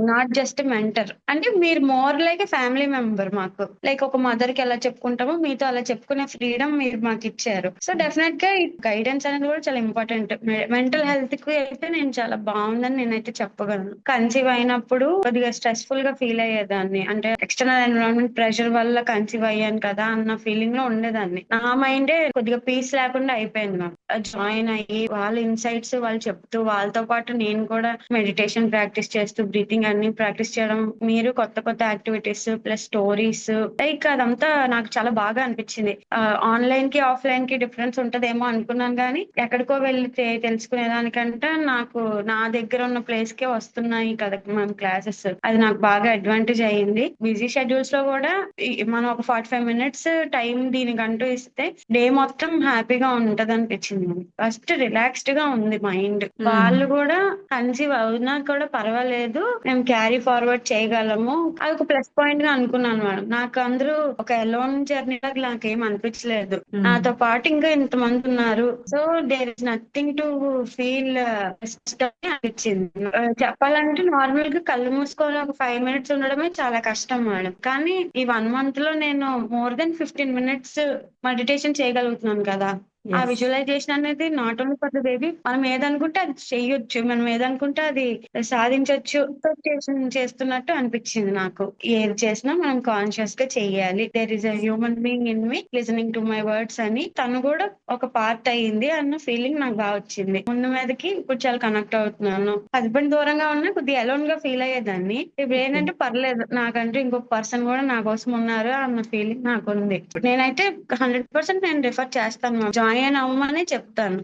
Not just mentor. అంటే మీరు more like a family member మాకు. లైక్ ఒక మదర్‌కి ఎలా చెప్పుకుంటామో మీతో అలా చెప్పుకునే ఫ్రీడమ్ మీరు మాకిచ్చారు. సో, హ్మ్. డెఫినెట్‌గా ఈ గైడెన్స్ అనేది కూడా చాలా ఇంపార్టెంట్. మెంటల్ హెల్త్‌కి అయితే నేను చాలా బావుందని నేనైతే చెప్పగలను. కన్సీవ్ అయినప్పుడు కొద్దిగా స్ట్రెస్‌ఫుల్‌గా ఫీల్ అయ్యేదాన్ని. అంటే ఎక్స్‌టర్నల్ ఎన్విరాన్మెంట్ ప్రెషర్ వల్ల కన్సీవ్ అయ్యాను కదా! అన్న ఫీలింగ్‌లో ఉండేదాన్ని. నా మైండే కొద్దిగా పీస్ లేకుండా అయిపోయింది మ్యామ్. జాయిన్ అయ్యి వాళ్ళ ఇన్‌సైట్స్ వాళ్ళు చెప్తూ వాళ్ళతో పాటు నేను కూడా మెడిటేషన్ ప్రాక్టీస్ చేస్తూ బ్రీతింగ్ అన్ని ప్రాక్టీస్ చేయడం. మీరు కొత్త కొత్త యాక్టివిటీస్ ప్లస్ స్టోరీస్ లైక్ అదంతా నాకు చాలా బాగా అనిపించింది. ఆన్‌లైన్‌కి, ఆఫ్‌లైన్‌కి డిఫరెన్స్ ఉంటదేమో అనుకున్నాను గానీ, ఎక్కడికో వెళ్లి తెలుసుకునే దానికంటే నాకు నా దగ్గర ఉన్న ప్లేస్‌కే వస్తున్నాయి కదా మ్యామ్ క్లాసెస్. అది నాకు బాగా అడ్వాంటేజ్ అయింది. బిజీ షెడ్యూల్స్‌లో గూడా మనం ఒక 45 మినిట్స్ టైం దీనికంటూ ఇస్తే డే మొత్తం హ్యాపీగా ఉంటదనిపించింది మ్యామ్. ఫస్ట్ రిలాక్స్‌డ్‌గా ఉంది మైండ్. హ్మ్. వాళ్ళు గూడా కన్సీవ్ అవునా కూడా పర్వాలేదు. మేము క్యారీ ఫార్వర్డ్ చేయగలము. అదొక ప్లస్ పాయింట్‌గా అనుకున్నాను మేడం. నాకు అందరూ ఒక ఎలోన్ జర్నీ లాగా నాకేం అనిపించలేదు. హ్మ్. నాతో పాటు ఇంకా ఇంతమందున్నారు. So, there is nothing to feel best అని అనిపించింది. చెప్పాలంటే నార్మల్‌గా కళ్ళు మూసుకొని ఒక 5 మినిట్స్ ఉండడమే చాలా కష్టం మేడం. కానీ ఈ 1 మంత్‌లో నేను మోర్ దెన్ 15 మినిట్స్ మెడిటేషన్ చేయగలుగుతున్నాను కదా! ఆ యెస్. విజువలైజేషన్ అనేది not only for the baby. మనం ఏదనుకుంటే అది చెయ్యొచ్చు. మనం ఏదనుకుంటే అది సాధించొచ్చు. చేస్తున్నట్టు అనిపించింది నాకు. ఏది చేసినా మనం కాన్షియస్‌గా చెయ్యాలి. There is a human being in me listening to my words అని తను కూడా ఒక పార్ట్ అయ్యింది అన్న ఫీలింగ్ నాకు బా వచ్చింది. ముందు మీదకి ఇప్పుడు చాలా కనెక్ట్ అవుతున్నాను. హస్బెండ్ దూరంగా ఉన్నా కొద్దిగా అలోన్‌గా ఫీల్ అయ్యేదాన్ని. ఓకే. ఇప్పుడేంటంటే పర్లేదు. నాకంటూ ఇంకొక పర్సన్ కూడా నా కోసం ఉన్నారు అన్న ఫీలింగ్ నాకుంది. నేనైతే 100% నేను రిఫర్ చేస్తాను మ్యామ్. జాయిన్ అవ్వమనే చెప్తాను.